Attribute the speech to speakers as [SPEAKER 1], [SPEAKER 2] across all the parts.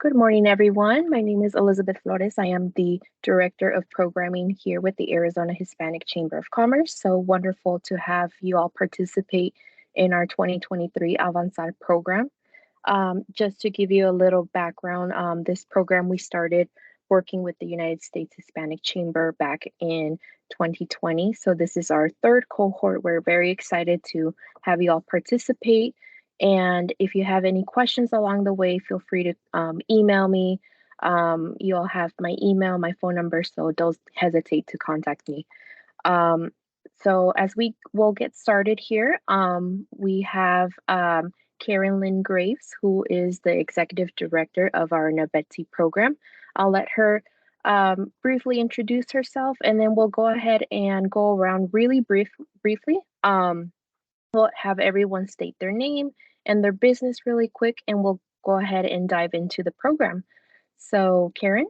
[SPEAKER 1] Good morning, everyone. My name is Elizabeth Flores. I am the Director of Programming here with the Arizona Hispanic Chamber of Commerce. So wonderful to have you all participate in our 2023 Avanzar program. Just to give you a little background, this program we started working with the United States Hispanic Chamber back in 2020. So this is our third cohort. We're very excited to have you all participate. And if you have any questions along the way, feel free to email me. You all have my email, my phone number, so don't hesitate to contact me. Um, so as we will get started here, we have Karen Lynn Graves, who is the Executive Director of our NABETI program. I'll let her briefly introduce herself, and then we'll go ahead and go around really briefly. We'll have everyone state their name and their business really quick, and we'll go ahead and dive into the program. So, Karen?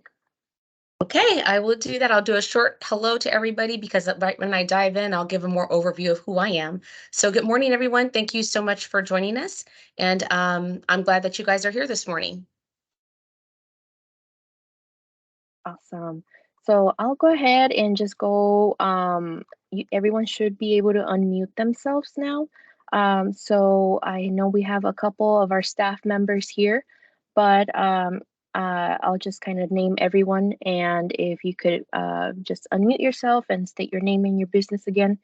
[SPEAKER 2] Okay, I will do that. I'll do a short hello to everybody because right when I dive in, I'll give a more overview of who I am. So good morning, everyone. Thank you so much for joining us. And I'm glad that you guys are here this morning.
[SPEAKER 1] Awesome. So I'll go ahead and just go. Everyone should be able to unmute themselves now. So I know we have a couple of our staff members here, but I'll just kind of name everyone. And if you could just unmute yourself and state your name and your business again.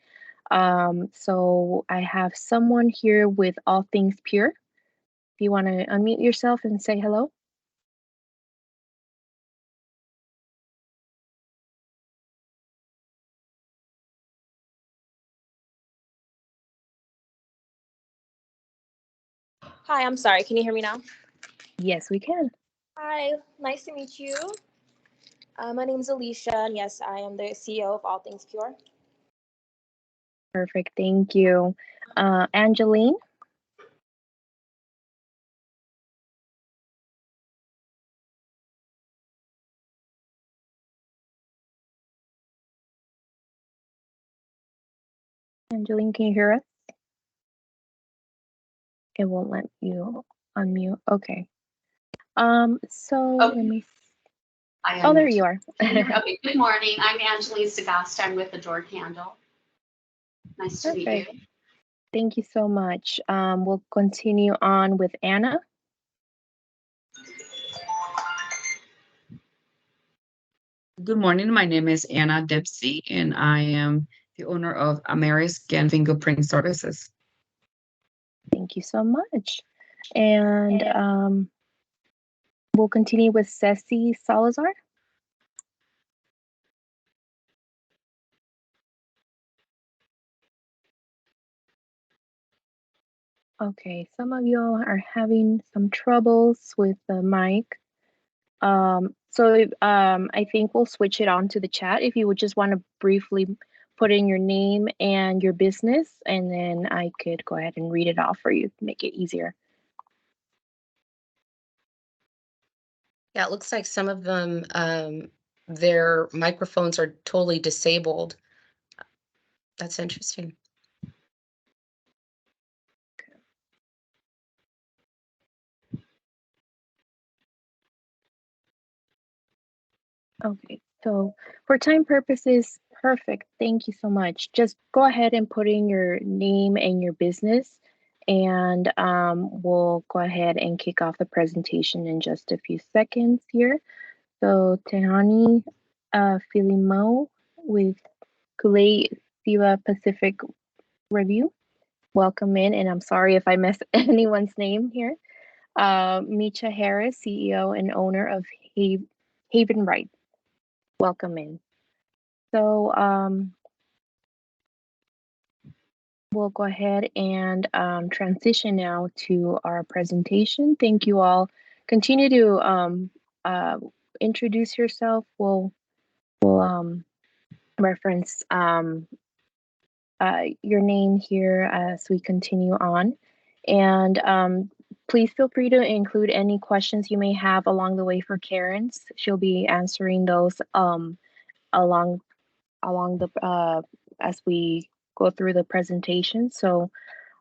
[SPEAKER 1] So I have someone here with All Things Pure. If you want to unmute yourself and say hello.
[SPEAKER 3] Hi, I'm sorry. Can you hear me now?
[SPEAKER 1] Yes, we can.
[SPEAKER 3] Hi, nice to meet you. My name is Alicia, and yes, I am the CEO of All Things Pure.
[SPEAKER 1] Perfect, thank you. Angeline? Angeline, can you hear us? It won't let you unmute. Okay. Let me. Oh, there you are.
[SPEAKER 4] Okay. Good morning. I'm Angeline Sagasta. I'm with Adored Handle. Nice to meet you.
[SPEAKER 1] Thank you so much. We'll continue on with Anna.
[SPEAKER 5] Good morning. My name is Anna Dempsey, and I am the owner of Ameris Scan Fingerprint Services.
[SPEAKER 1] Thank you so much. And we'll continue with Ceci Salazar. Okay, some of y'all are having some troubles with the mic. I think we'll switch it on to the chat. If you would just want to briefly put in your name and your business, and then I could go ahead and read it off for you to make it easier.
[SPEAKER 2] Yeah, it looks like some of them, their microphones are totally disabled. That's interesting.
[SPEAKER 1] Okay, so for time purposes, perfect. Thank you so much. Just go ahead and put in your name and your business, and we'll go ahead and kick off the presentation in just a few seconds here. So Tehani Filimo with Kulei Siva Pacific Review. Welcome in, and I'm sorry if I missed anyone's name here. Micha Harris, CEO and owner of Haven Right. Welcome in. So we'll go ahead and transition now to our presentation. Thank you all. Continue to introduce yourself. We'll reference your name here as we continue on. And please feel free to include any questions you may have along the way for Karen's. She'll be answering those along the as we go through the presentation. So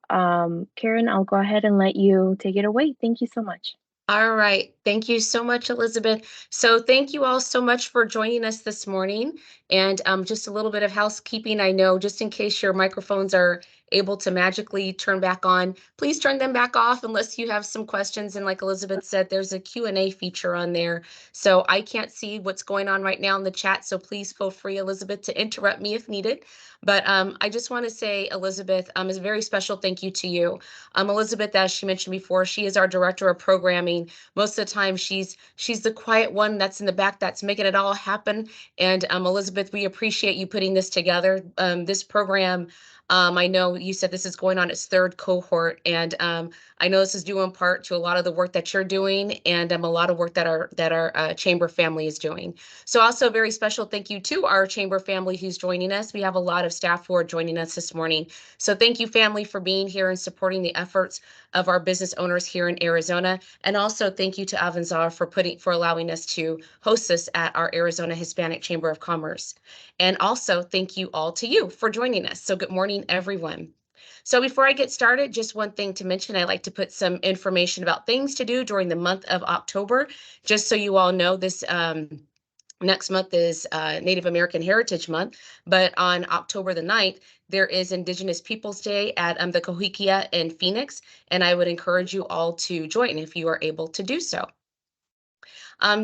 [SPEAKER 1] Karen, I'll go ahead and let you take it away. Thank you so much.
[SPEAKER 2] All right. Thank you so much, Elizabeth. So thank you all so much for joining us this morning. And just a little bit of housekeeping. I know just in case your microphones are able to magically turn back on, please turn them back off unless you have some questions. And like Elizabeth said, there's a Q&A feature on there. So I can't see what's going on right now in the chat. So please feel free, Elizabeth, to interrupt me if needed. But I just want to say, Elizabeth, is a very special thank you to you. Elizabeth, as she mentioned before, she is our director of programming. Most of the time, she's the quiet one that's in the back that's making it all happen. And Elizabeth, we appreciate you putting this together. This program, I know you said this is going on its third cohort, and I know this is due in part to a lot of the work that you're doing, and a lot of work that our chamber family is doing. So also a very special thank you to our chamber family who's joining us. We have a lot of staff who are joining us this morning. So thank you, family, for being here and supporting the efforts of our business owners here in Arizona. And also thank you to Avanzar for allowing us to host this at our Arizona Hispanic Chamber of Commerce. And also thank you all to you for joining us. So good morning, everyone. So before I get started, just one thing to mention, I like to put some information about things to do during the month of October, just so you all know this. Next month is Native American Heritage Month, but on October the 9th, there is Indigenous Peoples Day at the Cahokia in Phoenix, and I would encourage you all to join if you are able to do so.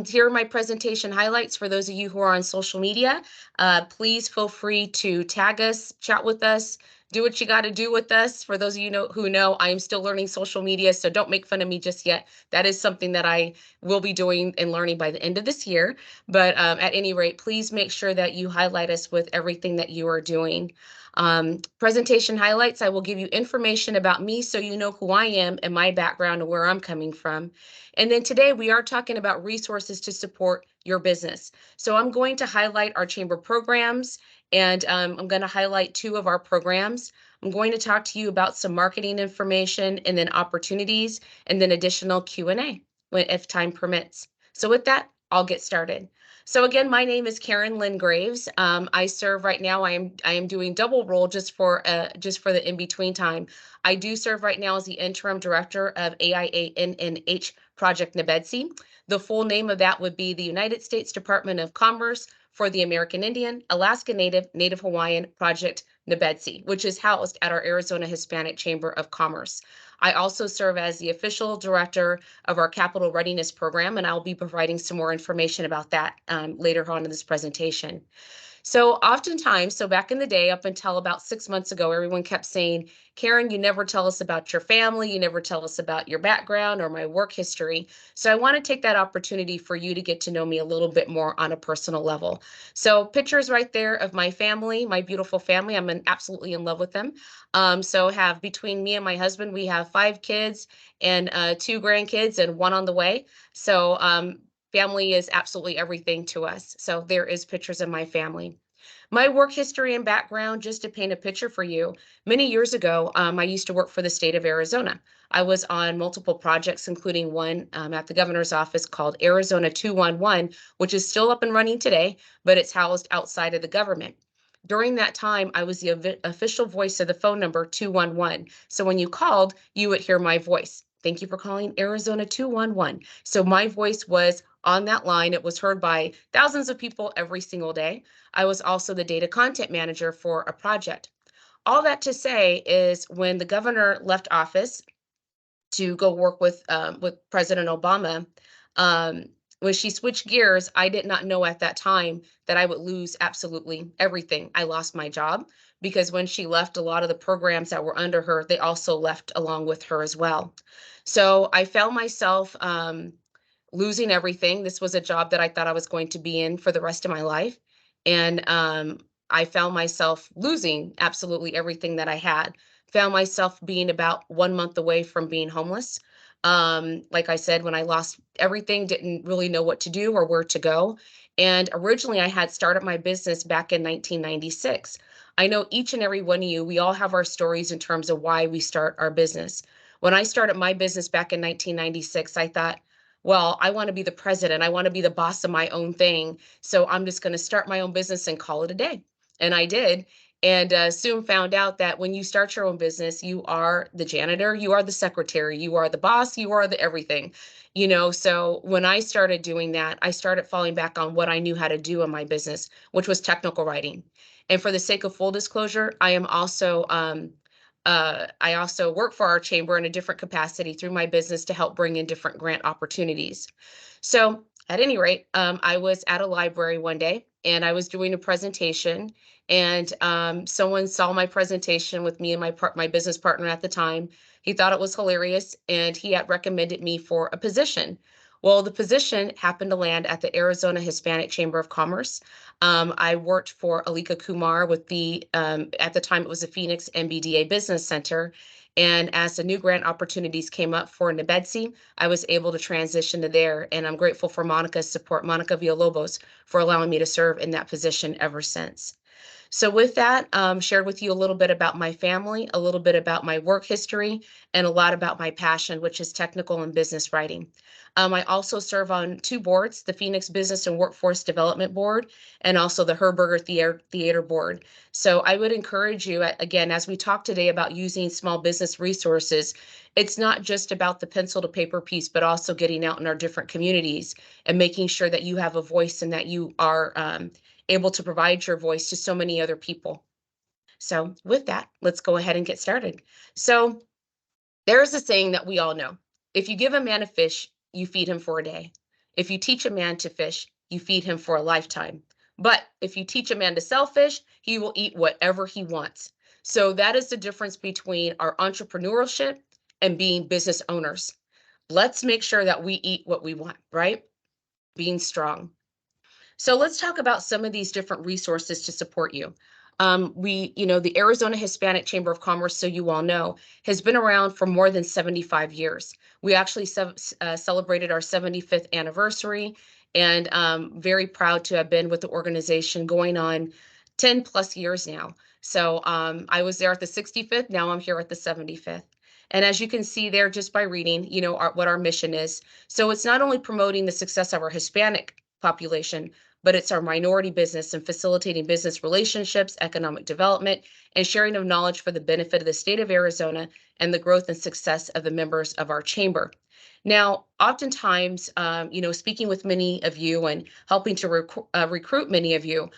[SPEAKER 2] Here are my presentation highlights for those of you who are on social media. Please feel free to tag us, chat with us, do what you got to do with us. For those of you who know, I am still learning social media, so don't make fun of me just yet. That is something that I will be doing and learning by the end of this year. But at any rate, please make sure that you highlight us with everything that you are doing. Presentation highlights, I will give you information about me so you know who I am and my background and where I'm coming from. And then today we are talking about resources to support your business. So I'm going to highlight our chamber programs, and I'm going to highlight 2 of our programs. I'm going to talk to you about some marketing information and then opportunities and then additional Q&A if time permits. So with that, I'll get started. So again, my name is Karen Lynn Graves. I serve right now. I am doing double role just for the in between time. I do serve right now as the interim director of AIA-NNH Project NBEDC. The full name of that would be the United States Department of Commerce for the American Indian, Alaska Native, Native Hawaiian Project NBEDC, which is housed at our Arizona Hispanic Chamber of Commerce. I also serve as the official director of our Capital Readiness Program, and I'll be providing some more information about that later on in this presentation. So oftentimes, so back in the day, up until about 6 months ago, everyone kept saying, Karen, you never tell us about your family, you never tell us about your background or my work history. So I want to take that opportunity for you to get to know me a little bit more on a personal level. So pictures right there of my family, my beautiful family. I'm absolutely in love with them. So have between me and my husband, we have 5 kids and 2 grandkids and 1 on the way. So family is absolutely everything to us. So there is pictures of my family. My work history and background, just to paint a picture for you, many years ago, I used to work for the state of Arizona. I was on multiple projects, including one at the governor's office called Arizona 211, which is still up and running today, but it's housed outside of the government. During that time, I was the official voice of the phone number 211. So when you called, you would hear my voice. Thank you for calling Arizona 211. So my voice was on that line. It was heard by thousands of people every single day. I was also the data content manager for a project. All that to say is when the governor left office to go work with President Obama, when she switched gears, I did not know at that time that I would lose absolutely everything. I lost my job because when she left, a lot of the programs that were under her, they also left along with her as well. So I found myself losing everything. This was a job that I thought I was going to be in for the rest of my life. And I found myself losing absolutely everything that I had. Found myself being about 1 month away from being homeless. Like I said, when I lost everything, didn't really know what to do or where to go. And originally I had started my business back in 1996. I know each and every one of you, we all have our stories in terms of why we start our business. When I started my business back in 1996, I thought, well, I want to be the president. I want to be the boss of my own thing. So I'm just going to start my own business and call it a day. And I did. And soon found out that when you start your own business, you are the janitor, you are the secretary, you are the boss, you are the everything, you know. So when I started doing that, I started falling back on what I knew how to do in my business, which was technical writing. And for the sake of full disclosure, I also work for our chamber in a different capacity through my business to help bring in different grant opportunities. So at any rate, I was at a library one day and I was doing a presentation, and someone saw my presentation with me and my business partner at the time. He thought it was hilarious, and he had recommended me for a position. Well, the position happened to land at the Arizona Hispanic Chamber of Commerce. I worked for Alika Kumar with at the time it was the Phoenix MBDA Business Center. And as the new grant opportunities came up for NBEDC, I was able to transition to there. And I'm grateful for Monica's support, Monica Villalobos, for allowing me to serve in that position ever since. So with that, shared with you a little bit about my family, a little bit about my work history, and a lot about my passion, which is technical and business writing. I also serve on two boards, the Phoenix Business and Workforce Development Board, and also the Herberger Theater Board. So I would encourage you, again, as we talk today about using small business resources, it's not just about the pencil to paper piece, but also getting out in our different communities and making sure that you have a voice and that you are able to provide your voice to so many other people. So with that, let's go ahead and get started. So there's a saying that we all know. If you give a man a fish, you feed him for a day. If you teach a man to fish, you feed him for a lifetime. But if you teach a man to sell fish, he will eat whatever he wants. So that is the difference between our entrepreneurship and being business owners. Let's make sure that we eat what we want, right? Being strong. So let's talk about some of these different resources to support you. The Arizona Hispanic Chamber of Commerce, so you all know, has been around for more than 75 years. We actually celebrated our 75th anniversary, and very proud to have been with the organization going on 10 plus years now. So I was there at the 65th, now I'm here at the 75th. And as you can see there, just by reading, what our mission is. So it's not only promoting the success of our Hispanic population, but it's our minority business and facilitating business relationships, economic development, and sharing of knowledge for the benefit of the state of Arizona and the growth and success of the members of our chamber. Now, oftentimes, speaking with many of you and helping to recruit many of you,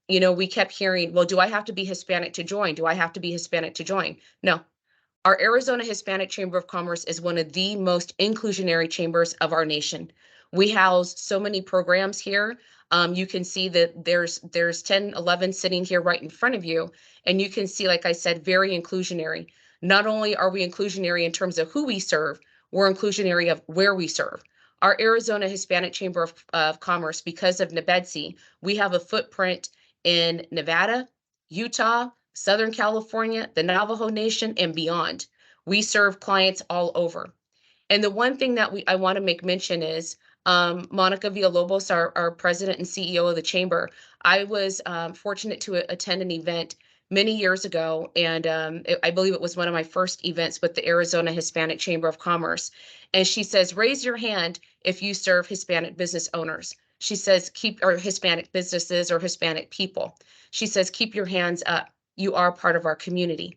[SPEAKER 2] we kept hearing, well, do I have to be Hispanic to join? Do I have to be Hispanic to join? No. Our Arizona Hispanic Chamber of Commerce is one of the most inclusionary chambers of our nation. We house so many programs here. You can see that there's 10, 11 sitting here right in front of you. And you can see, like I said, very inclusionary. Not only are we inclusionary in terms of who we serve, we're inclusionary of where we serve. Our Arizona Hispanic Chamber of Commerce, because of NBEDC, we have a footprint in Nevada, Utah, Southern California, the Navajo Nation, and beyond. We serve clients all over. And the one thing that I want to make mention is Monica Villalobos, our president and CEO of the chamber. I was fortunate to attend an event many years ago, and I believe it was one of my first events with the Arizona Hispanic Chamber of Commerce. And she says, raise your hand if you serve Hispanic business owners. She says, or Hispanic businesses or Hispanic people. She says, keep your hands up. You are part of our community.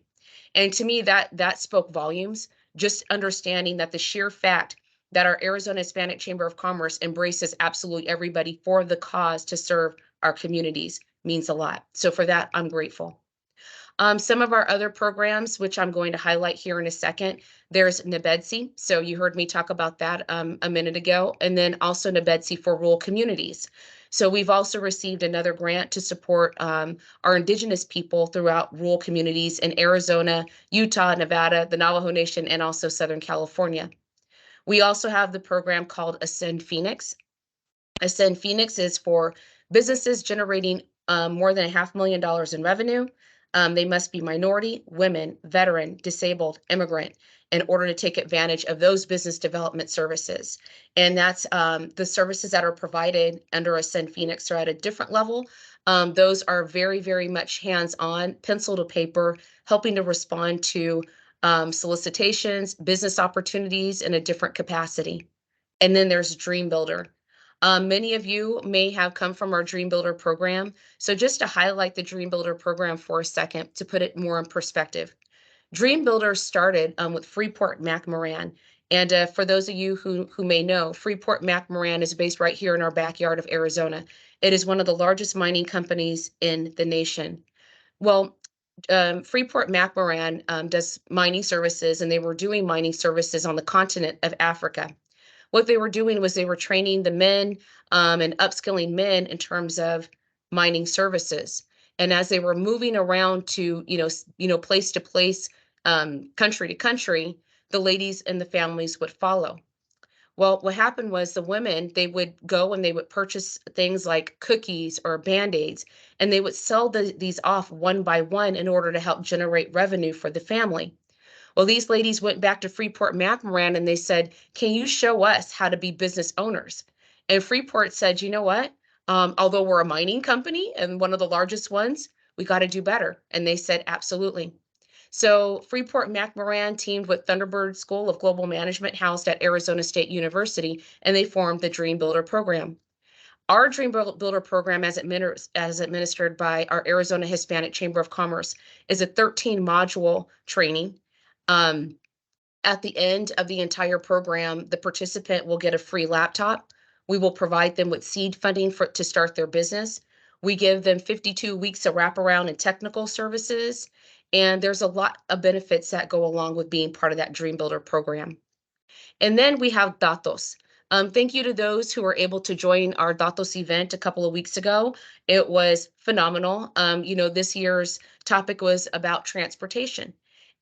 [SPEAKER 2] And to me, that spoke volumes, just understanding that the sheer fact that our Arizona Hispanic Chamber of Commerce embraces absolutely everybody for the cause to serve our communities means a lot. So for that, I'm grateful. Some of our other programs, which I'm going to highlight here in a second, there's NBEDC. So you heard me talk about that a minute ago, and then also NBEDC for rural communities. So we've also received another grant to support our Indigenous people throughout rural communities in Arizona, Utah, Nevada, the Navajo Nation, and also Southern California. We also have the program called Ascend Phoenix. Ascend Phoenix is for businesses generating more than $500,000 in revenue. They must be minority, women, veteran, disabled, immigrant in order to take advantage of those business development services. And that's the services that are provided under Ascend Phoenix are at a different level. Those are very, very much hands-on, pencil to paper, helping to respond to solicitations, business opportunities in a different capacity. And then there's Dream Builder. Many of you may have come from our Dream Builder program. So just to highlight the Dream Builder program for a second, to put it more in perspective, Dream Builder started with Freeport McMoran. And for those of you who may know, Freeport McMoran is based right here in our backyard of Arizona. It is one of the largest mining companies in the nation. Well, Freeport McMoran does mining services, and they were doing mining services on the continent of Africa. What they were doing was they were training the men and upskilling men in terms of mining services. And as they were moving around to, place to place, country to country, the ladies and the families would follow. Well, what happened was the women, they would go and they would purchase things like cookies or Band-Aids, and they would sell these off one by one in order to help generate revenue for the family. Well, these ladies went back to Freeport McMoran and they said, can you show us how to be business owners? And Freeport said, you know what? Although we're a mining company and one of the largest ones, we got to do better. And they said, absolutely. So Freeport McMoran teamed with Thunderbird School of Global Management housed at Arizona State University, and they formed the Dream Builder program. Our Dream Builder program, as administered by our Arizona Hispanic Chamber of Commerce, is a 13-module training. At the end of the entire program, the participant will get a free laptop. We will provide them with seed funding to start their business. We give them 52 weeks of wraparound and technical services. And there's a lot of benefits that go along with being part of that Dream Builder program. And then we have Datos. Thank you to those who were able to join our Datos event a couple of weeks ago. It was phenomenal. This year's topic was about transportation.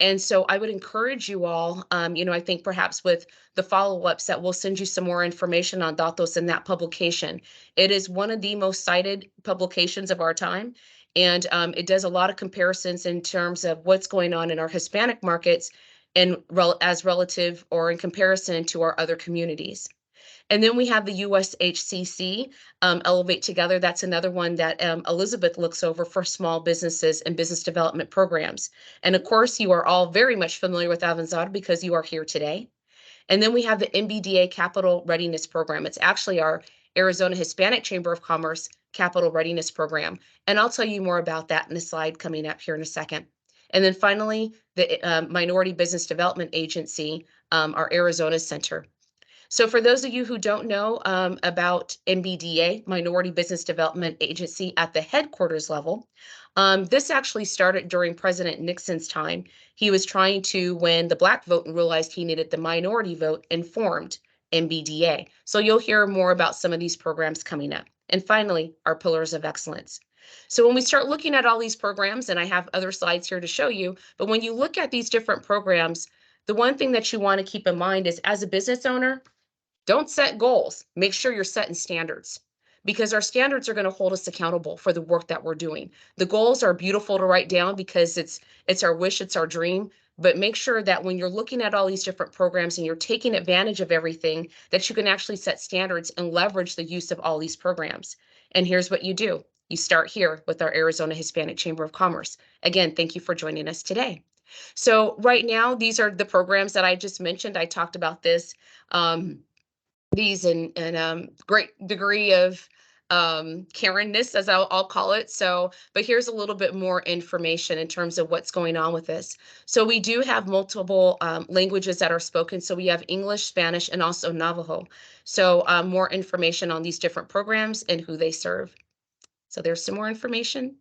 [SPEAKER 2] And so I would encourage you all, I think perhaps with the follow-ups that we'll send you some more information on Datos in that publication. It is one of the most cited publications of our time. And it does a lot of comparisons in terms of what's going on in our Hispanic markets and as relative or in comparison to our other communities. And then we have the USHCC, Elevate Together. That's another one that Elizabeth looks over for small businesses and business development programs. And of course, you are all very much familiar with Avanzar because you are here today. And then we have the MBDA Capital Readiness Program. It's actually our Arizona Hispanic Chamber of Commerce Capital Readiness Program. And I'll tell you more about that in a slide coming up here in a second. And then finally, the Minority Business Development Agency, our Arizona Center. So for those of you who don't know about MBDA, Minority Business Development Agency at the headquarters level, this actually started during President Nixon's time. He was trying to win the Black vote and realized he needed the minority vote and formed MBDA. So you'll hear more about some of these programs coming up. And finally, our pillars of excellence. So when we start looking at all these programs, and I have other slides here to show you, but when you look at these different programs, the one thing that you want to keep in mind is as a business owner, don't set goals. Make sure you're setting standards because our standards are going to hold us accountable for the work that we're doing. The goals are beautiful to write down because it's our wish, it's our dream, but make sure that when you're looking at all these different programs and you're taking advantage of everything, that you can actually set standards and leverage the use of all these programs. And here's what you do. You start here with our Arizona Hispanic Chamber of Commerce. Again, thank you for joining us today. So right now, these are the programs that I just mentioned. I talked about these in great degree of Karenness, as I'll call it. So, but here's a little bit more information in terms of what's going on with this. So we do have multiple languages that are spoken. So we have English, Spanish, and also Navajo. So more information on these different programs and who they serve. So there's some more information,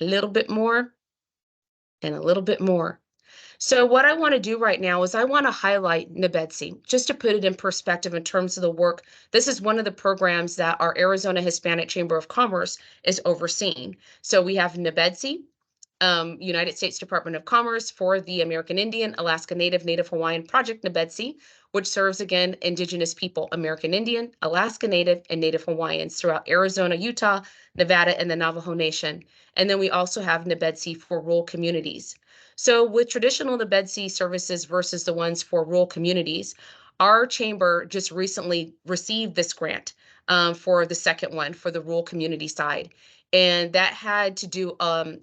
[SPEAKER 2] a little bit more, and a little bit more. So what I want to do right now is I want to highlight NBEDC, just to put it in perspective in terms of the work. This is one of the programs that our Arizona Hispanic Chamber of Commerce is overseeing. So we have NBEDC, United States Department of Commerce for the American Indian, Alaska Native, Native Hawaiian Project NBEDC, which serves, again, Indigenous people, American Indian, Alaska Native, and Native Hawaiians throughout Arizona, Utah, Nevada, and the Navajo Nation. And then we also have NBEDC for rural communities. So with traditional NBEDC services versus the ones for rural communities, our chamber just recently received this grant for the second one for the rural community side. And that had to do a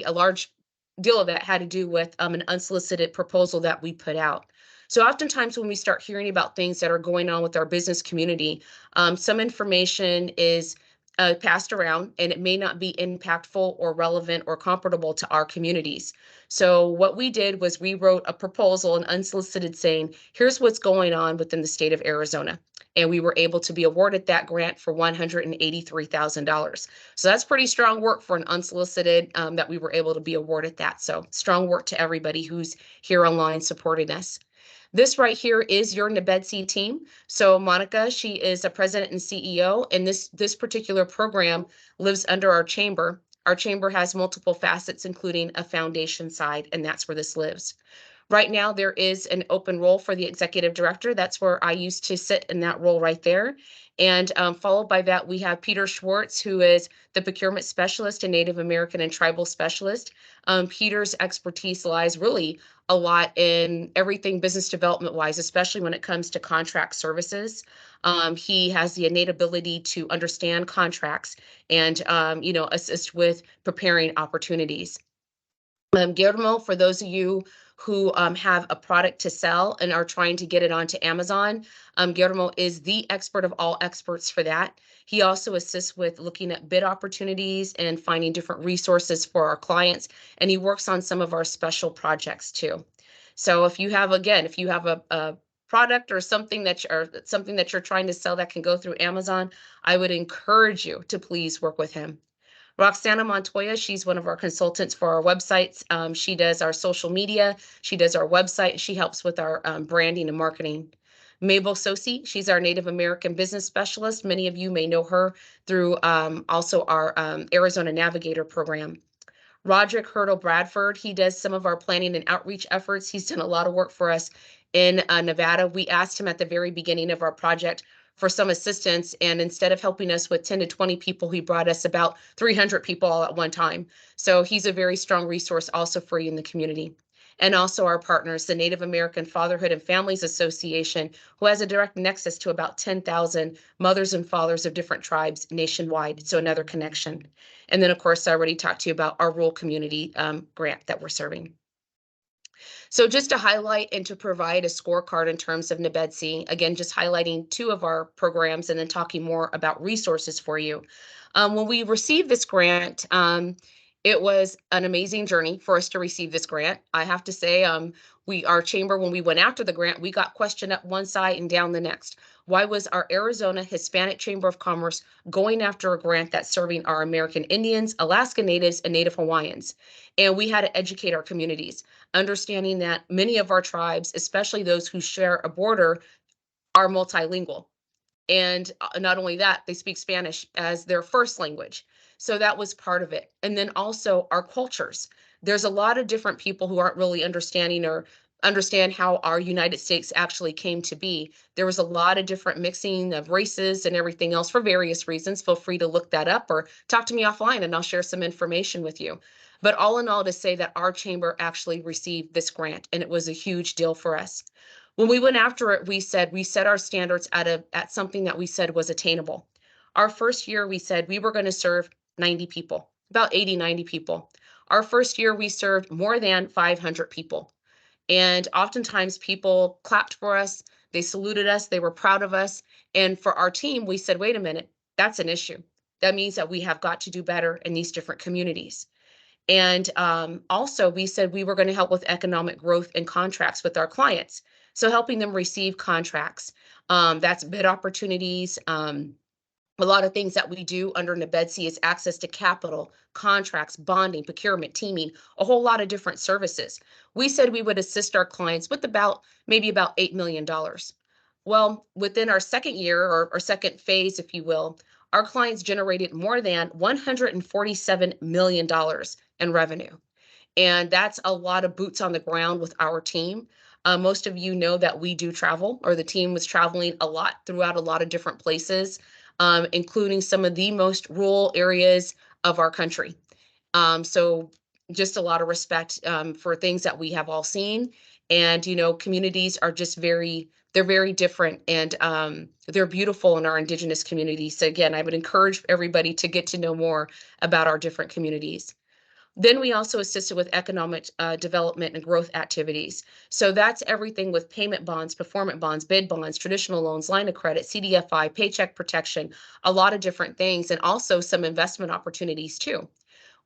[SPEAKER 2] large deal of that had to do with an unsolicited proposal that we put out. So oftentimes when we start hearing about things that are going on with our business community, some information is passed around and it may not be impactful or relevant or comparable to our communities. So what we did was we wrote a proposal, an unsolicited, saying, here's what's going on within the state of Arizona. And we were able to be awarded that grant for $183,000. So that's pretty strong work for an unsolicited, that we were able to be awarded that. So strong work to everybody who's here online supporting us. This right here is your NBEDC team. So Monica, she is a president and CEO, and this particular program lives under our chamber. Our chamber has multiple facets, including a foundation side, and that's where this lives. Right now, there is an open role for the executive director. That's where I used to sit in that role right there. And followed by that, we have Peter Schwartz, who is the procurement specialist and Native American and tribal specialist. Peter's expertise lies really a lot in everything business development wise, especially when it comes to contract services. He has the innate ability to understand contracts and, assist with preparing opportunities. Guillermo, for those of you who have a product to sell and are trying to get it onto Amazon, Guillermo is the expert of all experts for that. He also assists with looking at bid opportunities and finding different resources for our clients, and he works on some of our special projects too. So if you have, a product or something that you're trying to sell that can go through Amazon, I would encourage you to please work with him. Roxana Montoya, she's one of our consultants for our websites. She does our social media, she does our website, she helps with our branding and marketing. Mabel Sosi, she's our Native American business specialist. Many of you may know her through also our Arizona Navigator program. Roderick Hurdle Bradford, he does some of our planning and outreach efforts. He's done a lot of work for us in Nevada. We asked him at the very beginning of our project for some assistance, and instead of helping us with 10 to 20 people, he brought us about 300 people all at one time. So he's a very strong resource also for you in the community. And also our partners, the Native American Fatherhood and Families Association, who has a direct nexus to about 10,000 mothers and fathers of different tribes nationwide. So another connection. And then, of course, I already talked to you about our rural community grant that we're serving. So just to highlight and to provide a scorecard in terms of NBEDC, again, just highlighting two of our programs and then talking more about resources for you. When we received this grant, it was an amazing journey for us to receive this grant. I have to say, our chamber, when we went after the grant, we got questioned up one side and down the next. Why was our Arizona Hispanic Chamber of Commerce going after a grant that's serving our American Indians, Alaska Natives, and Native Hawaiians? And we had to educate our communities, understanding that many of our tribes, especially those who share a border, are multilingual. And not only that, they speak Spanish as their first language. So that was part of it. And then also our cultures. There's a lot of different people who aren't really understanding or understand how our United States actually came to be. There was a lot of different mixing of races and everything else for various reasons. Feel free to look that up or talk to me offline and I'll share some information with you. But all in all, to say that our chamber actually received this grant, and it was a huge deal for us. When we went after it, we set our standards at something that we said was attainable. Our first year, we said we were going to serve 90 people, about 80, 90 people. Our first year, we served more than 500 people. And oftentimes people clapped for us, they saluted us, they were proud of us. And for our team, we said, wait a minute, that's an issue. That means that we have got to do better in these different communities. And also, we said we were going to help with economic growth and contracts with our clients. So helping them receive contracts. That's bid opportunities. A lot of things that we do under NBEDC is access to capital, contracts, bonding, procurement, teaming, a whole lot of different services. We said we would assist our clients with maybe about $8 million. Well, within our second year or second phase, if you will, our clients generated more than $147 million in revenue. And that's a lot of boots on the ground with our team. Most of you know that we do travel, or the team was traveling a lot throughout a lot of different places, including some of the most rural areas of our country. So just a lot of respect for things that we have all seen. And, communities are just they're very different, and they're beautiful in our Indigenous communities. So again, I would encourage everybody to get to know more about our different communities. Then we also assisted with economic development and growth activities. So that's everything with payment bonds, performance bonds, bid bonds, traditional loans, line of credit, CDFI, paycheck protection, a lot of different things, and also some investment opportunities too.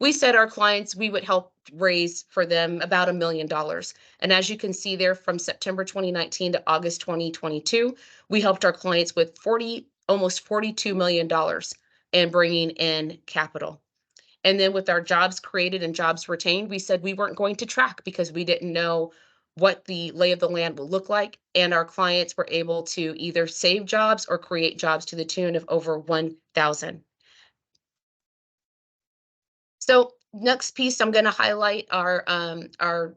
[SPEAKER 2] We said our clients, we would help raise for them about $1 million. And as you can see there, from September 2019 to August 2022, we helped our clients with almost $42 million in bringing in capital. And then with our jobs created and jobs retained, we said we weren't going to track because we didn't know what the lay of the land would look like. And our clients were able to either save jobs or create jobs to the tune of over 1,000. So next piece, I'm going to highlight our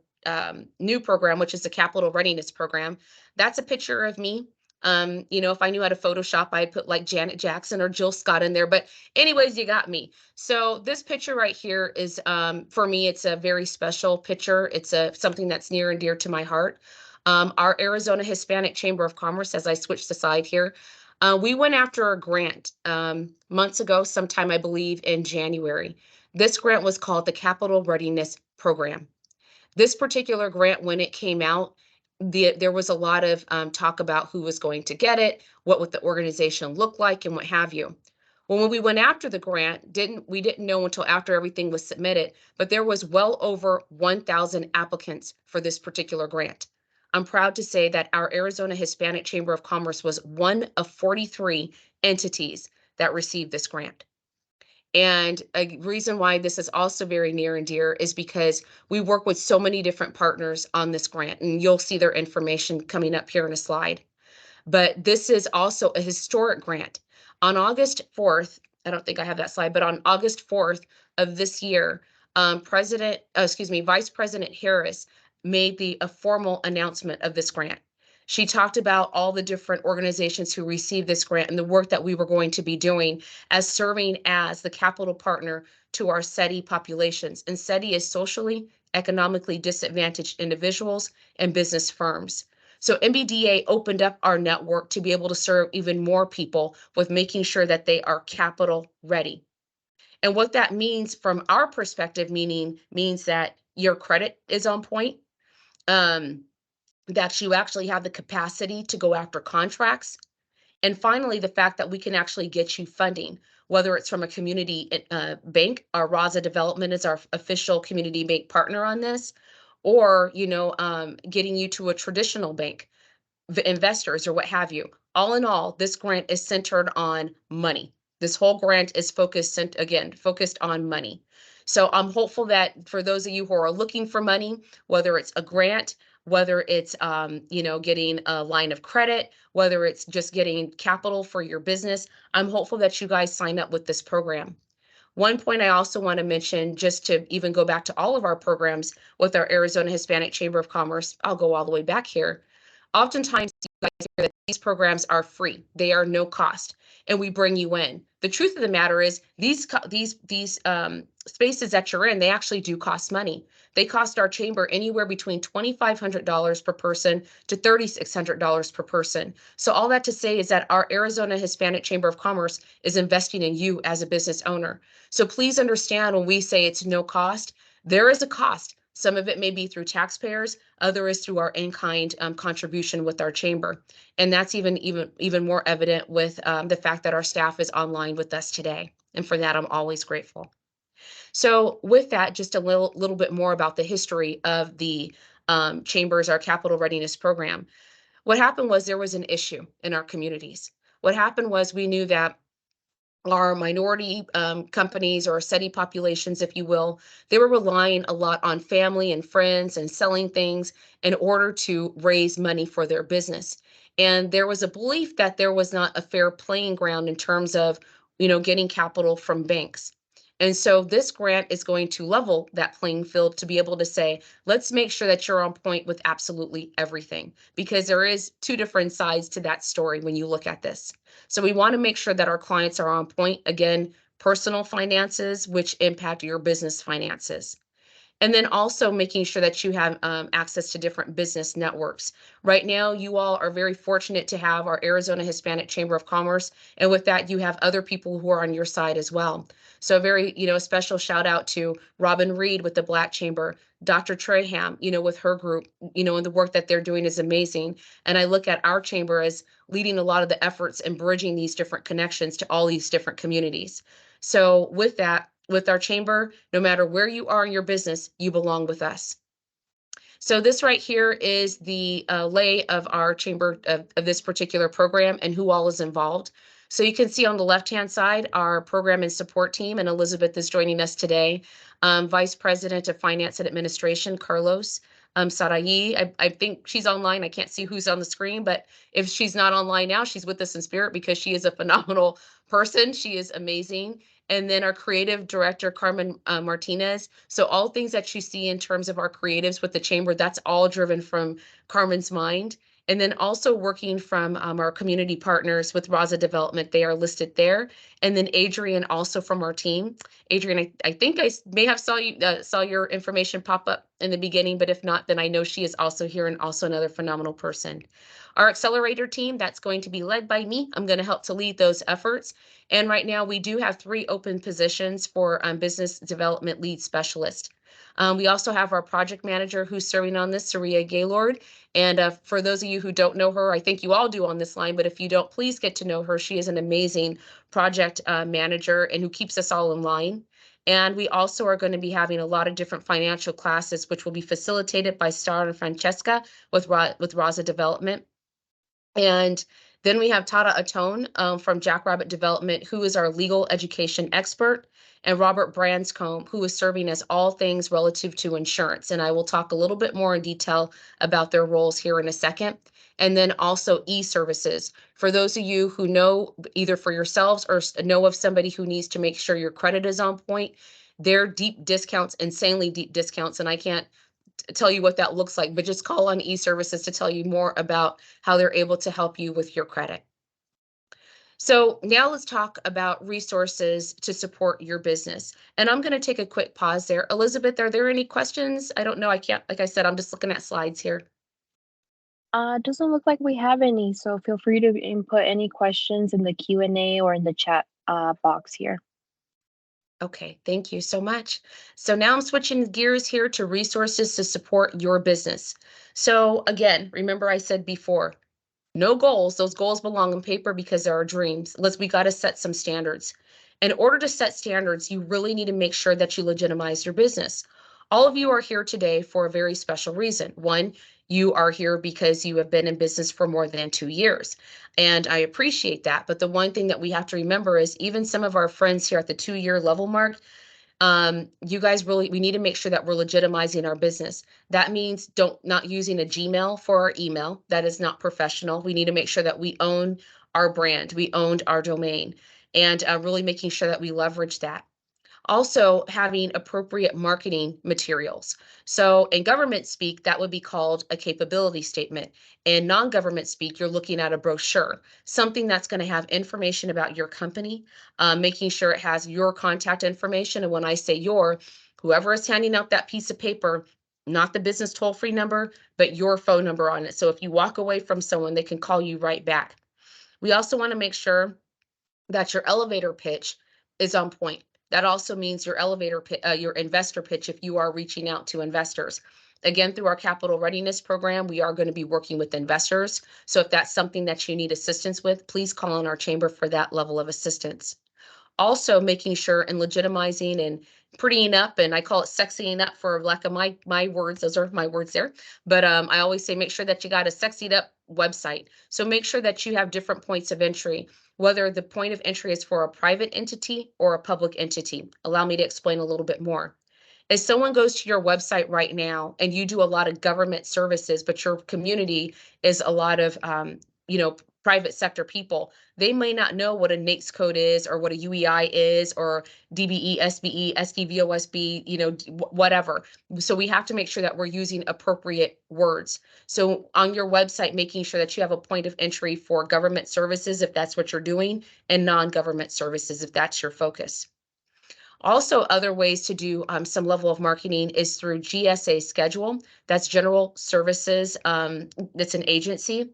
[SPEAKER 2] new program, which is the Capital Readiness Program. That's a picture of me. You know, if I knew how to Photoshop, I'd put like Janet Jackson or Jill Scott in there. But anyways, you got me. So this picture right here is, for me, it's a very special picture. It's something that's near and dear to my heart. Our Arizona Hispanic Chamber of Commerce, as I switch the side here, we went after a grant months ago, sometime I believe in January. This grant was called the Capital Readiness Program. This particular grant, when it came out, there was a lot of talk about who was going to get it, what would the organization look like, and what have you. Well, when we went after the grant, we didn't know until after everything was submitted, but there was well over 1,000 applicants for this particular grant. I'm proud to say that our Arizona Hispanic Chamber of Commerce was one of 43 entities that received this grant. And a reason why this is also very near and dear is because we work with so many different partners on this grant, and you'll see their information coming up here in a slide. But this is also a historic grant. On August 4th, I don't think I have that slide, but on August 4th of this year, Vice President Harris made a formal announcement of this grant. She talked about all the different organizations who received this grant and the work that we were going to be doing as serving as the capital partner to our SETI populations. And SETI is socially, economically disadvantaged individuals and business firms. So MBDA opened up our network to be able to serve even more people with making sure that they are capital ready. And what that means from our perspective, means that your credit is on point, that you actually have the capacity to go after contracts. And finally, the fact that we can actually get you funding, whether it's from a community bank. Our Raza Development is our official community bank partner on this, or, getting you to a traditional bank, investors or what have you. All in all, this grant is centered on money. This whole grant is focused on money. So I'm hopeful that for those of you who are looking for money, whether it's a grant, whether it's getting a line of credit, whether it's just getting capital for your business, I'm hopeful that you guys sign up with this program. One point I also want to mention, just to even go back to all of our programs with our Arizona Hispanic Chamber of Commerce, I'll go all the way back here. Oftentimes, you guys hear that these programs are free. They are no cost, and we bring you in. The truth of the matter is these spaces that you're in, they actually do cost money. They cost our chamber anywhere between $2,500 per person to $3,600 per person. So all that to say is that our Arizona Hispanic Chamber of Commerce is investing in you as a business owner. So please understand, when we say it's no cost, there is a cost. Some of it may be through taxpayers, other is through our in-kind contribution with our chamber. And that's even more evident with the fact that our staff is online with us today. And for that, I'm always grateful. So with that, just a little bit more about the history of the chambers, our capital readiness program. What happened was there was an issue in our communities. What happened was we knew that our minority companies, or SETI populations, if you will, they were relying a lot on family and friends and selling things in order to raise money for their business. And there was a belief that there was not a fair playing ground in terms of, getting capital from banks. And so this grant is going to level that playing field to be able to say, let's make sure that you're on point with absolutely everything, because there is two different sides to that story when you look at this. So we want to make sure that our clients are on point. Again, personal finances, which impact your business finances. And then also making sure that you have access to different business networks. Right now, you all are very fortunate to have our Arizona Hispanic Chamber of Commerce. And with that, you have other people who are on your side as well. So a very, a special shout out to Robin Reed with the Black Chamber, Dr. Traham, with her group, and the work that they're doing is amazing. And I look at our chamber as leading a lot of the efforts and bridging these different connections to all these different communities. So with that, with our chamber, no matter where you are in your business, you belong with us. So this right here is the lay of our chamber of this particular program and who all is involved. So you can see on the left-hand side, our program and support team, and Elizabeth is joining us today. Vice President of Finance and Administration, Carlos Sarayi. I think she's online. I can't see who's on the screen, but if she's not online now, she's with us in spirit because she is a phenomenal person. She is amazing. And then our creative director, Carmen Martinez. So all things that you see in terms of our creatives with the chamber, that's all driven from Carmen's mind. And then also working from our community partners with Raza Development, they are listed there. And then Adrian also from our team. Adrian, I think I may have saw your information pop up in the beginning, but if not, then I know she is also here and also another phenomenal person. Our accelerator team, that's going to be led by me. I'm going to help to lead those efforts. And right now we do have 3 open positions for business development lead specialist. We also have our project manager who's serving on this, Saria Gaylord. And for those of you who don't know her, I think you all do on this line, but if you don't, please get to know her. She is an amazing project manager and who keeps us all in line. And we also are going to be having a lot of different financial classes, which will be facilitated by Star and Francesca with Raza Development. And then we have Tata Atone from Jackrabbit Development, who is our legal education expert, and Robert Branscombe, who is serving as all things relative to insurance. And I will talk a little bit more in detail about their roles here in a second. And then also e-services. For those of you who know either for yourselves or know of somebody who needs to make sure your credit is on point, their deep discounts, insanely deep discounts, and I can't tell you what that looks like, but just call on e-services to tell you more about how they're able to help you with your credit. So now let's talk about resources to support your business. And I'm going to take a quick pause there. Elizabeth, are there any questions? I don't know. I can't, like I said, I'm just looking at slides here.
[SPEAKER 1] Doesn't look like we have any, so feel free to input any questions in the Q&A or in the chat box here.
[SPEAKER 2] Okay, thank you so much. So now I'm switching gears here to resources to support your business. So again, remember I said before, no goals. Those goals belong on paper because they're our dreams. We got to set some standards. In order to set standards, you really need to make sure that you legitimize your business. All of you are here today for a very special reason. One, you are here because you have been in business for more than 2 years. And I appreciate that. But the one thing that we have to remember is even some of our friends here at the 2-year level mark, you guys we need to make sure that we're legitimizing our business. That means not using a Gmail for our email. That is not professional. We need to make sure that we own our brand, we owned our domain, and really making sure that we leverage that. Also having appropriate marketing materials. So in government speak, that would be called a capability statement. In non-government speak, you're looking at a brochure, something that's going to have information about your company, making sure it has your contact information. And when I say whoever is handing out that piece of paper, not the business toll-free number, but your phone number on it. So if you walk away from someone, they can call you right back. We also want to make sure that your elevator pitch is on point. That also means your your investor pitch if you are reaching out to investors. Again, through our capital readiness program, we are going to be working with investors. So if that's something that you need assistance with, please call on our chamber for that level of assistance. Also making sure and legitimizing and prettying up, and I call it sexying up for lack of my words, those are my words there. But I always say make sure that you got a sexied up website. So make sure that you have different points of entry, whether the point of entry is for a private entity or a public entity. Allow me to explain a little bit more. If someone goes to your website right now and you do a lot of government services, but your community is a lot of, private sector people, they may not know what a NAICS code is or what a UEI is or DBE, SBE, SDVOSB, whatever. So we have to make sure that we're using appropriate words. So on your website, making sure that you have a point of entry for government services, if that's what you're doing, and non-government services, if that's your focus. Also, other ways to do some level of marketing is through GSA schedule. That's General Services. That's an agency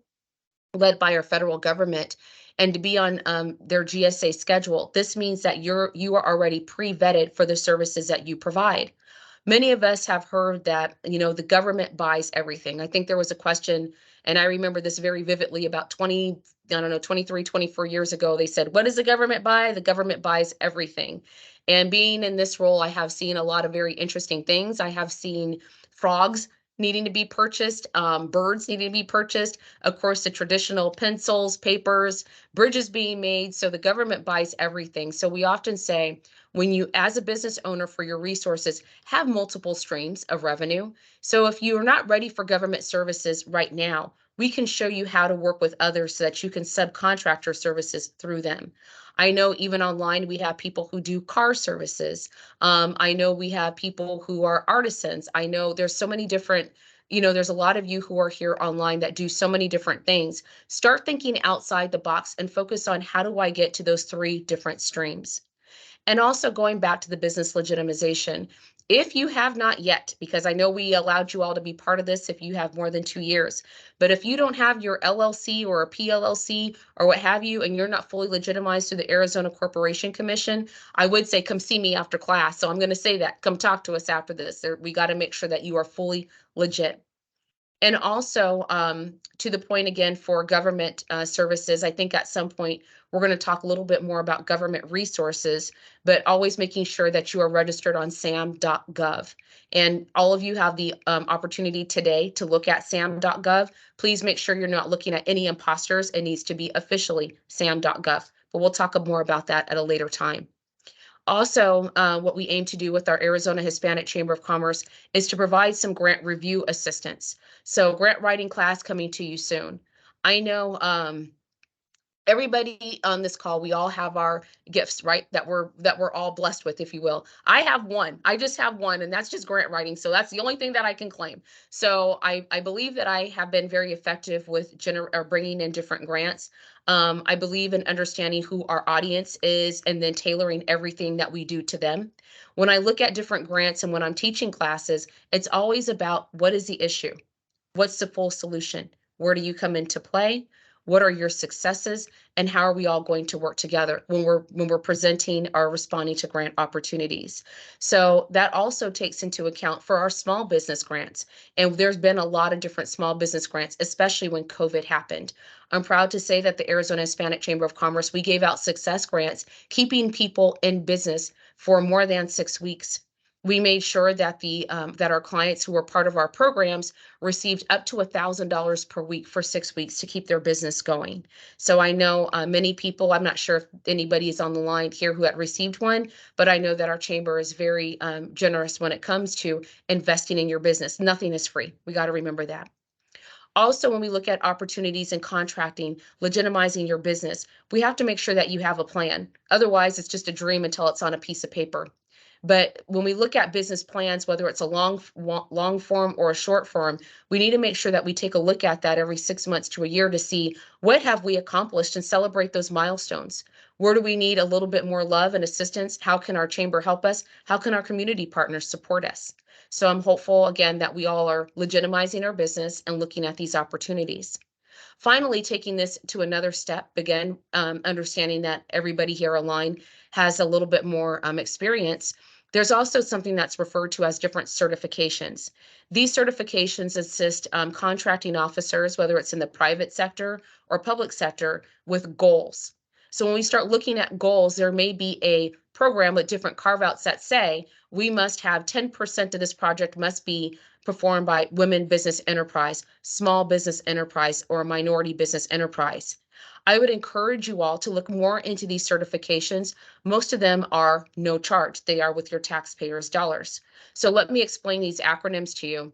[SPEAKER 2] led by our federal government, and to be on their GSA schedule. This means that you are already pre-vetted for the services that you provide. Many of us have heard that, the government buys everything. I think there was a question, and I remember this very vividly, about 23, 24 years ago. They said, what does the government buy? The government buys everything. And being in this role, I have seen a lot of very interesting things. I have seen frogs needing to be purchased, birds needing to be purchased, of course, the traditional pencils, papers, bridges being made. So the government buys everything. So we often say, when you, as a business owner, for your resources, have multiple streams of revenue. So if you are not ready for government services right now, we can show you how to work with others so that you can subcontract your services through them. I know even online, we have people who do car services. I know we have people who are artisans. I know there's so many different, there's a lot of you who are here online that do so many different things. Start thinking outside the box and focus on, how do I get to those 3 different streams? And also, going back to the business legitimization, if you have not yet, because I know we allowed you all to be part of this if you have more than 2 years, but if you don't have your LLC or a PLLC or what have you, and you're not fully legitimized through the Arizona Corporation Commission, I would say come see me after class. So I'm going to say that, come talk to us after this. We got to make sure that you are fully legit. And also, to the point again, for government services, I think at some point we're going to talk a little bit more about government resources, but always making sure that you are registered on sam.gov. And all of you have the opportunity today to look at sam.gov. Please make sure you're not looking at any imposters. It needs to be officially sam.gov, but we'll talk more about that at a later time. Also, what we aim to do with our Arizona Hispanic Chamber of Commerce is to provide some grant review assistance. So grant writing class coming to you soon. I know everybody on this call, we all have our gifts, right? That we're all blessed with, if you will. I have one. I just have one, and that's just grant writing. So that's the only thing that I can claim. So I believe that I have been very effective with bringing in different grants. I believe in understanding who our audience is and then tailoring everything that we do to them. When I look at different grants and when I'm teaching classes, it's always about, what is the issue? What's the full solution? Where do you come into play? What are your successes, and how are we all going to work together when we're presenting or responding to grant opportunities? So that also takes into account for our small business grants. And there's been a lot of different small business grants, especially when COVID happened. I'm proud to say that the Arizona Hispanic Chamber of Commerce, we gave out success grants, keeping people in business for more than 6 weeks. We made sure that that our clients who were part of our programs received up to $1,000 per week for 6 weeks to keep their business going. So I know many people, I'm not sure if anybody is on the line here who had received one, but I know that our chamber is very generous when it comes to investing in your business. Nothing is free. We got to remember that. Also, when we look at opportunities in contracting, legitimizing your business, we have to make sure that you have a plan. Otherwise, it's just a dream until it's on a piece of paper. But when we look at business plans, whether it's a long form or a short form, we need to make sure that we take a look at that every 6 months to a year to see, what have we accomplished, and celebrate those milestones. Where do we need a little bit more love and assistance? How can our chamber help us? How can our community partners support us? So I'm hopeful, again, that we all are legitimizing our business and looking at these opportunities. Finally, taking this to another step, again, understanding that everybody here online has a little bit more experience. There's also something that's referred to as different certifications. These certifications assist contracting officers, whether it's in the private sector or public sector, with goals. So when we start looking at goals, there may be a program with different carve-outs that say, we must have 10% of this project must be performed by women business enterprise, small business enterprise, or minority business enterprise. I would encourage you all to look more into these certifications. Most of them are no charge. They are with your taxpayers' dollars. So let me explain these acronyms to you.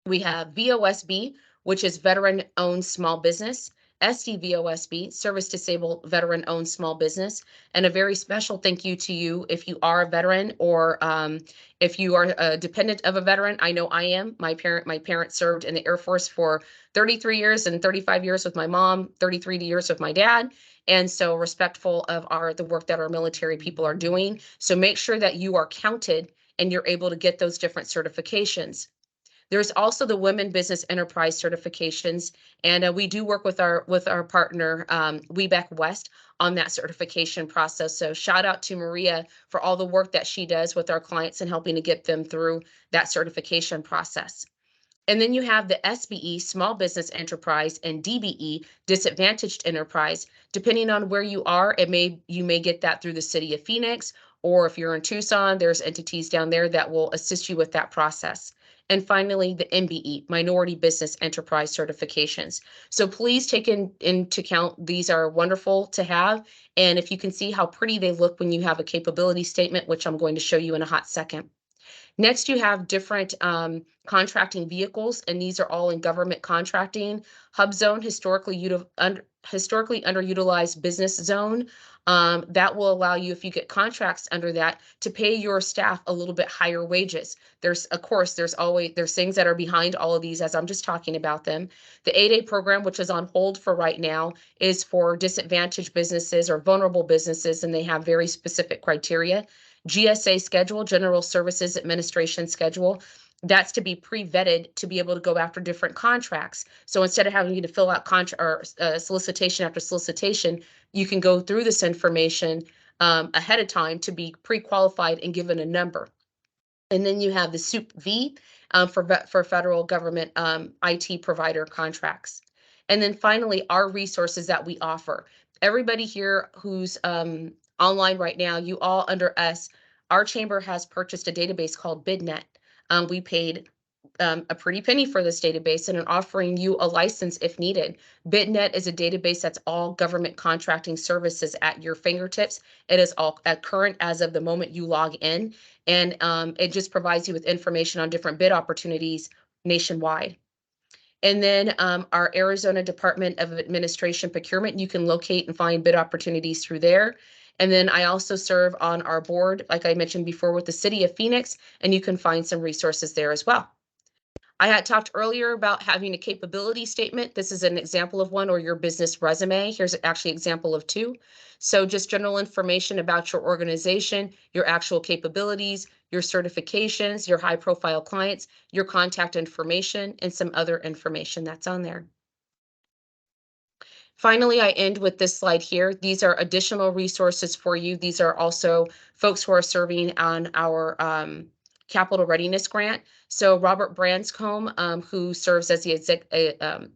[SPEAKER 2] We have VOSB, which is Veteran Owned Small Business, SDVOSB, Service Disabled Veteran Owned Small Business. And a very special thank you to you if you are a veteran or if you are a dependent of a veteran. I know I am. My parents served in the Air Force for 33 years and 35 years with my mom, 33 years with my dad. And so respectful of the work that our military people are doing. So make sure that you are counted and you're able to get those different certifications. There's also the Women Business Enterprise certifications, and we do work with our partner WeBack West on that certification process. So shout out to Maria for all the work that she does with our clients and helping to get them through that certification process. And then you have the SBE, Small Business Enterprise, and DBE, Disadvantaged Enterprise. Depending on where you are, you may get that through the city of Phoenix, or if you're in Tucson, there's entities down there that will assist you with that process. And finally, the MBE, Minority Business Enterprise certifications. So please take into account, these are wonderful to have. And if you can see how pretty they look when you have a capability statement, which I'm going to show you in a hot second. Next, you have different contracting vehicles, and these are all in government contracting. Hub Zone, historically underutilized business zone. That will allow you, if you get contracts under that, to pay your staff a little bit higher wages. There's things that are behind all of these as I'm just talking about them. The 8A program, which is on hold for right now, is for disadvantaged businesses or vulnerable businesses, and they have very specific criteria. GSA schedule, General Services Administration schedule, that's to be pre-vetted to be able to go after different contracts. So instead of having to fill out solicitation after solicitation, you can go through this information ahead of time to be pre-qualified and given a number. And then you have the SOUP V for federal government IT provider contracts. And then finally, our resources that we offer. Everybody here who's online right now, you all under us, our chamber has purchased a database called BidNet. We paid a pretty penny for this database and are offering you a license if needed. BidNet is a database that's all government contracting services at your fingertips. It is all current as of the moment you log in, and it just provides you with information on different bid opportunities nationwide. And then our Arizona Department of Administration Procurement, you can locate and find bid opportunities through there. And then I also serve on our board, like I mentioned before, with the City of Phoenix, and you can find some resources there as well. I had talked earlier about having a capability statement. This is an example of one, or your business resume. Here's actually an example of two. So just general information about your organization, your actual capabilities, your certifications, your high profile clients, your contact information, and some other information that's on there. Finally, I end with this slide here. These are additional resources for you. These are also folks who are serving on our Capital Readiness Grant. So Robert Branscombe, who serves as the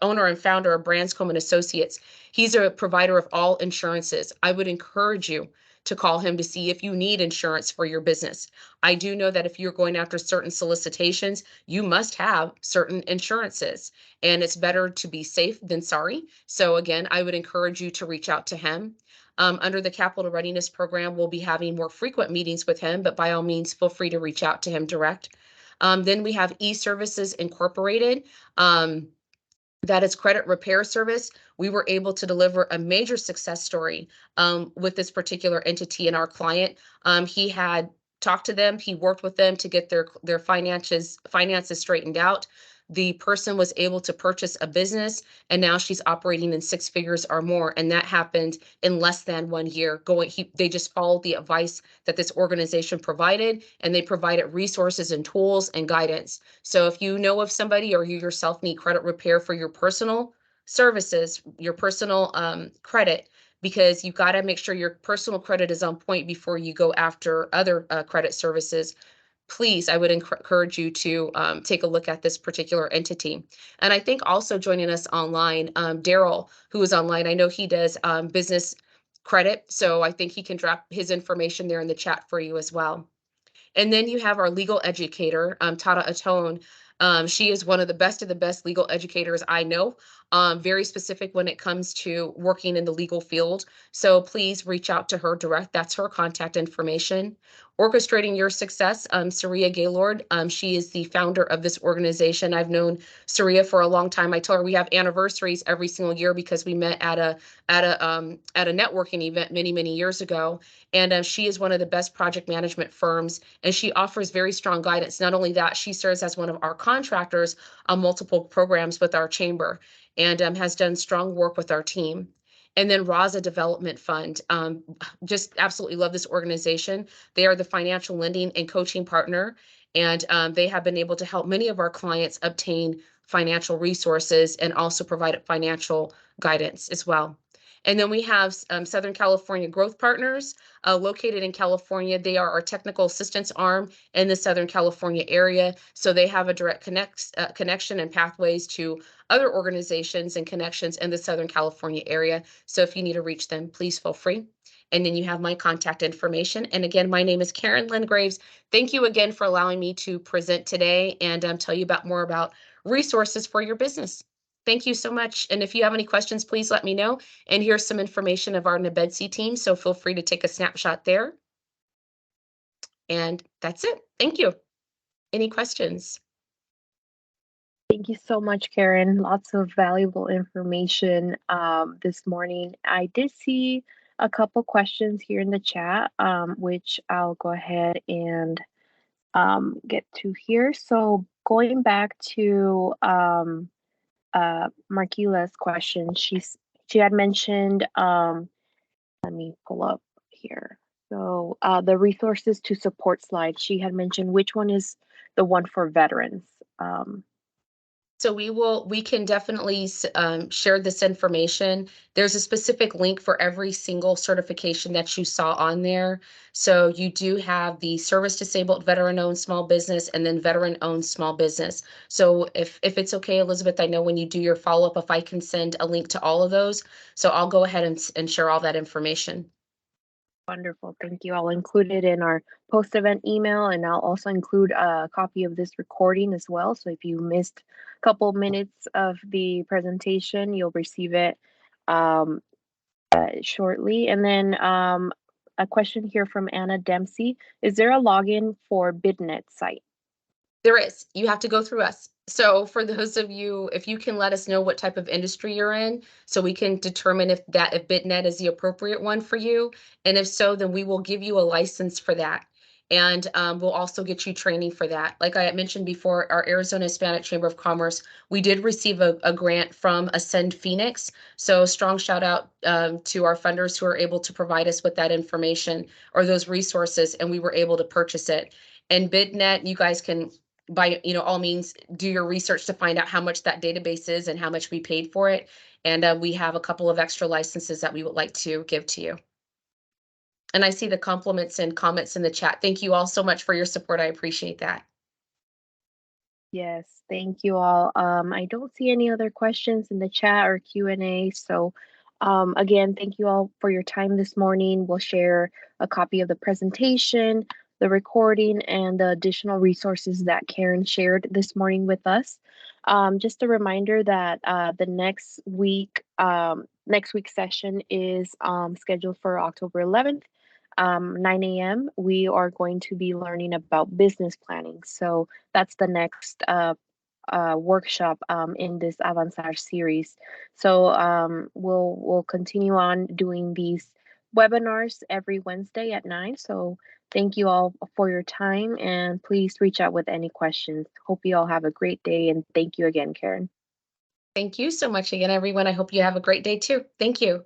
[SPEAKER 2] owner and founder of Branscombe and Associates, he's a provider of all insurances. I would encourage you to call him to see if you need insurance for your business. I do know that if you're going after certain solicitations, you must have certain insurances, and it's better to be safe than sorry. So again, I would encourage you to reach out to him. Under the Capital Readiness Program, we'll be having more frequent meetings with him, but by all means, feel free to reach out to him direct. Then we have eServices Incorporated. That is credit repair service. We were able to deliver a major success story with this particular entity and our client. He had talked to them, he worked with them to get their finances straightened out. The person was able to purchase a business, and now she's operating in 6 figures or more, and that happened in less than 1 year. They just followed the advice that this organization provided, and they provided resources and tools and guidance. So if you know of somebody or you yourself need credit repair for your personal services, your personal credit, because you've got to make sure your personal credit is on point before you go after other credit services, please, I would encourage you to take a look at this particular entity. And I think also joining us online, Daryl, who is online, I know he does business credit, so I think he can drop his information there in the chat for you as well. And then you have our legal educator, Tata Atone. She is one of the best legal educators I know, very specific when it comes to working in the legal field. So please reach out to her direct. That's her contact information. orchestrating your success, Saria Gaylord. She is the founder of this organization. I've known Saria for a long time. I told her we have anniversaries every single year because we met at a networking event many years ago. And she is one of the best project management firms, and she offers very strong guidance. Not only that, she serves as one of our contractors on multiple programs with our chamber, and has done strong work with our team. And then Raza Development Fund. Just absolutely love this organization. They are the financial lending and coaching partner, and they have been able to help many of our clients obtain financial resources and also provide financial guidance as well. And then we have Southern California Growth Partners, located in California. They are our technical assistance arm in the Southern California area. So they have a direct connection and pathways to other organizations and connections in the Southern California area. So if you need to reach them, please feel free. And then you have my contact information. And again, my name is Karen Lynn Graves. Thank you again for allowing me to present today and tell you more about resources for your business. Thank you so much. And if you have any questions, please let me know. And here's some information of our Nebedsi team, so feel free to take a snapshot there. And that's it. Thank you. Any questions?
[SPEAKER 1] Thank you so much, Karen. Lots of valuable information this morning. I did see a couple questions here in the chat, which I'll go ahead and get to here. So going back to Marquila's question, she had mentioned, let me pull up here. So the resources to support slide, she had mentioned which one is the one for veterans.
[SPEAKER 2] So we can definitely share this information. There's a specific link for every single certification that you saw on there. So you do have the service disabled veteran-owned small business and then veteran-owned small business. So if it's okay, Elizabeth, I know when you do your follow-up, if I can send a link to all of those. So I'll go ahead and share all that information.
[SPEAKER 1] Wonderful, thank you. I'll include it in our post-event email, and I'll also include a copy of this recording as well. So if you missed a couple minutes of the presentation, you'll receive it shortly. And then a question here from Anna Dempsey. Is there a login for BidNet site?
[SPEAKER 2] There is. You have to go through us. So for those of you, if you can let us know what type of industry you're in, so we can determine if BitNet is the appropriate one for you. And if so, then we will give you a license for that. And we'll also get you training for that. Like I had mentioned before, our Arizona Hispanic Chamber of Commerce, we did receive a grant from Ascend Phoenix. So strong shout out to our funders who are able to provide us with that information or those resources, and we were able to purchase it. And BidNet, you guys can by all means do your research to find out how much that database is and how much we paid for it. And we have a couple of extra licenses that we would like to give to you. And I see the compliments and comments in the chat. Thank you all so much for your support. I appreciate that.
[SPEAKER 1] Yes, thank you all. I don't see any other questions in the chat or Q&A. So again, thank you all for your time this morning. We'll share a copy of the presentation, the recording, and the additional resources that Karen shared this morning with us. Just a reminder that the next week's session is scheduled for October 11th. 9 a.m. we are going to be learning about business planning. So that's the next workshop in this Avanzar series. So we'll continue on doing these webinars every Wednesday at 9. So thank you all for your time, and please reach out with any questions. Hope you all have a great day, and thank you again, Karen.
[SPEAKER 2] Thank you so much again, everyone. I hope you have a great day too. Thank you.